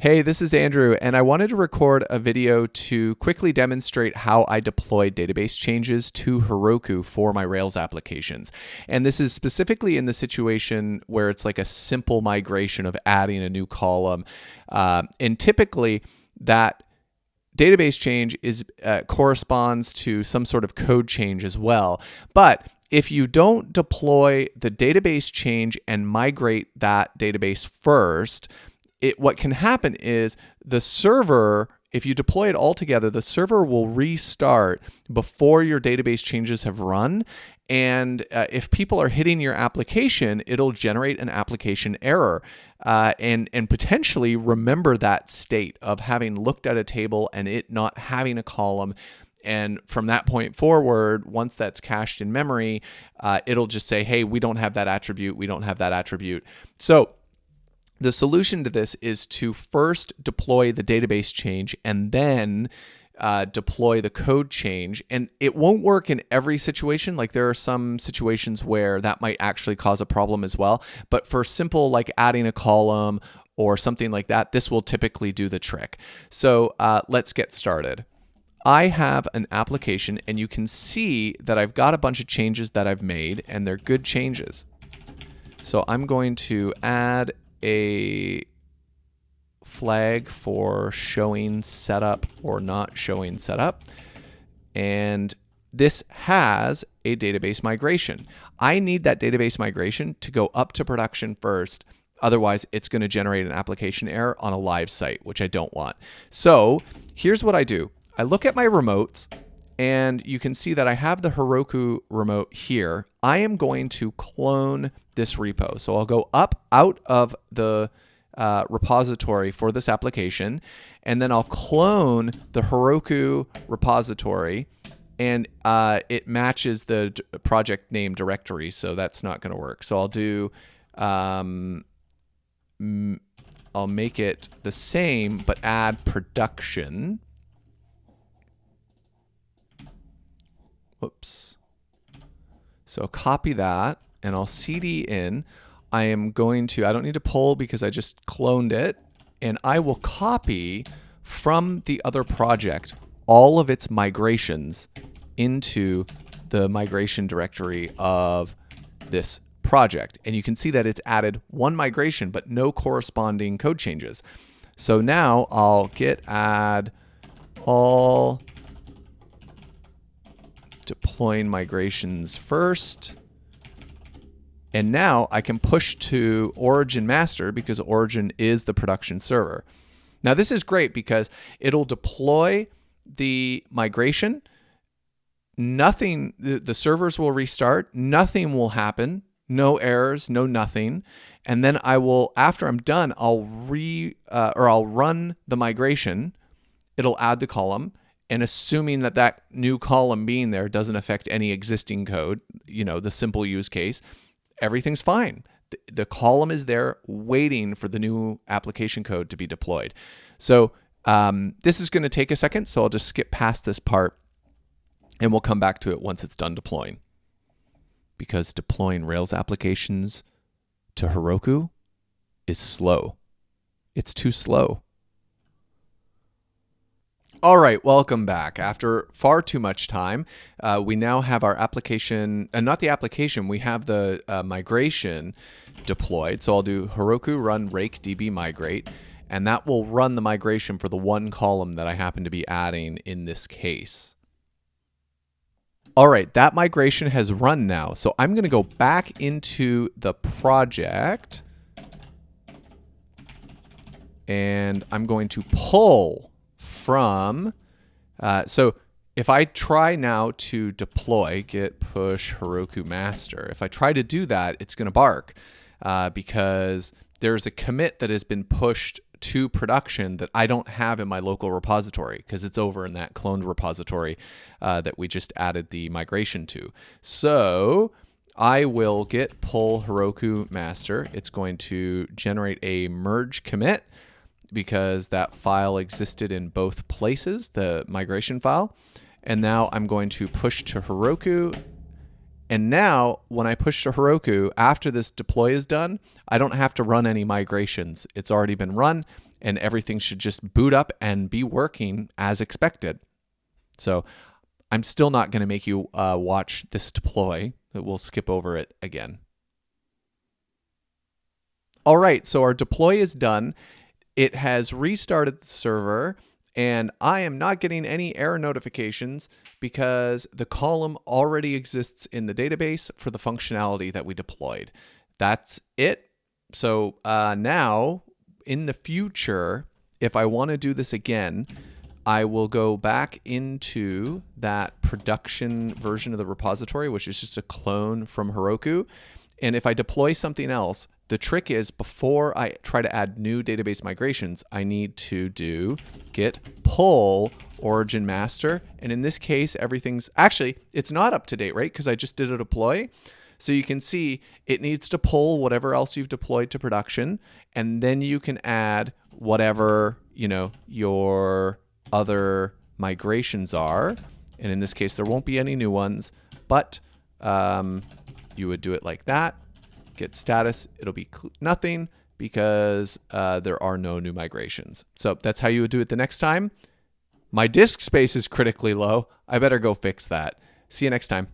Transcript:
Hey, this is Andrew, and I wanted to record a video to quickly demonstrate how I deploy database changes to Heroku for my Rails applications. And this is specifically in the situation where it's like a simple migration of adding a new column. And typically that database change corresponds to some sort of code change as well. But if you don't deploy the database change and migrate that database first, what can happen is the server, if you deploy it all together, the server will restart before your database changes have run. And if people are hitting your application, it'll generate an application error and potentially remember that state of having looked at a table and it not having a column. And from that point forward, once that's cached in memory, it'll just say, hey, we don't have that attribute. We don't have that attribute. So the solution to this is to first deploy the database change and then deploy the code change. And it won't work in every situation. Like there are some situations where that might actually cause a problem as well. But for simple, like adding a column or something like that, this will typically do the trick. So let's get started. I have an application and you can see that I've got a bunch of changes that I've made and they're good changes. So I'm going to add a flag for showing setup or not showing setup. And this has a database migration. I need that database migration to go up to production first. Otherwise, it's going to generate an application error on a live site, which I don't want. So here's what I do. I look at my remotes and you can see that I have the Heroku remote here. I am going to clone this repo. So I'll go out of the repository for this application, and then I'll clone the Heroku repository, and it matches the project name directory, so that's not going to work. So I'll do, I'll make it the same, but add production. Whoops. So copy that, and I'll cd in. I am going to, I don't need to pull because I just cloned it, and I will copy from the other project all of its migrations into the migration directory of this project. And you can see that it's added one migration, but no corresponding code changes. So now I'll git add all deploying migrations first. And now I can push to Origin Master because Origin is the production server. Now this is great because it'll deploy the migration. Nothing, the servers will restart. Nothing will happen. No errors, no nothing. And then I will, after I'm done, I'll run the migration. It'll add the column. And assuming that that new column being there doesn't affect any existing code, you know, the simple use case, everything's fine. The column is there waiting for the new application code to be deployed. So this is going to take a second, so I'll just skip past this part and we'll come back to it once it's done deploying. Because deploying Rails applications to Heroku is slow. It's too slow. All right, welcome back. After far too much time, we now have our application, and not the application, we have the migration deployed. So I'll do Heroku run rake db migrate, and that will run the migration for the one column that I happen to be adding in this case. All right, that migration has run now. So I'm going to go back into the project, and I'm going to pull from, so if I try now to deploy git push Heroku master, if I try to do that, it's going to bark because there's a commit that has been pushed to production that I don't have in my local repository because it's over in that cloned repository that we just added the migration to. So I will git pull Heroku master. It's going to generate a merge commit because that file existed in both places, the migration file. And now I'm going to push to Heroku And now when I push to Heroku, after this deploy is done, I don't have to run any migrations. It's already been run and everything should just boot up and be working as expected. So I'm still not going to make you watch this deploy. We'll skip over it again. All right, so our deploy is done. It has restarted the server, and I am not getting any error notifications because the column already exists in the database for the functionality that we deployed. That's it. So now, in the future, if I want to do this again, I will go back into that production version of the repository, which is just a clone from Heroku. And if I deploy something else, the trick is before I try to add new database migrations, I need to do git pull origin master. And in this case, everything's actually, it's not up to date, right? Because I just did a deploy. So you can see it needs to pull whatever else you've deployed to production. And then you can add whatever, your other migrations are. And in this case, there won't be any new ones, but you would do it like that. Git status, it'll be nothing because there are no new migrations. So that's how you would do it the next time. My disk space is critically low. I better go fix that. See you next time.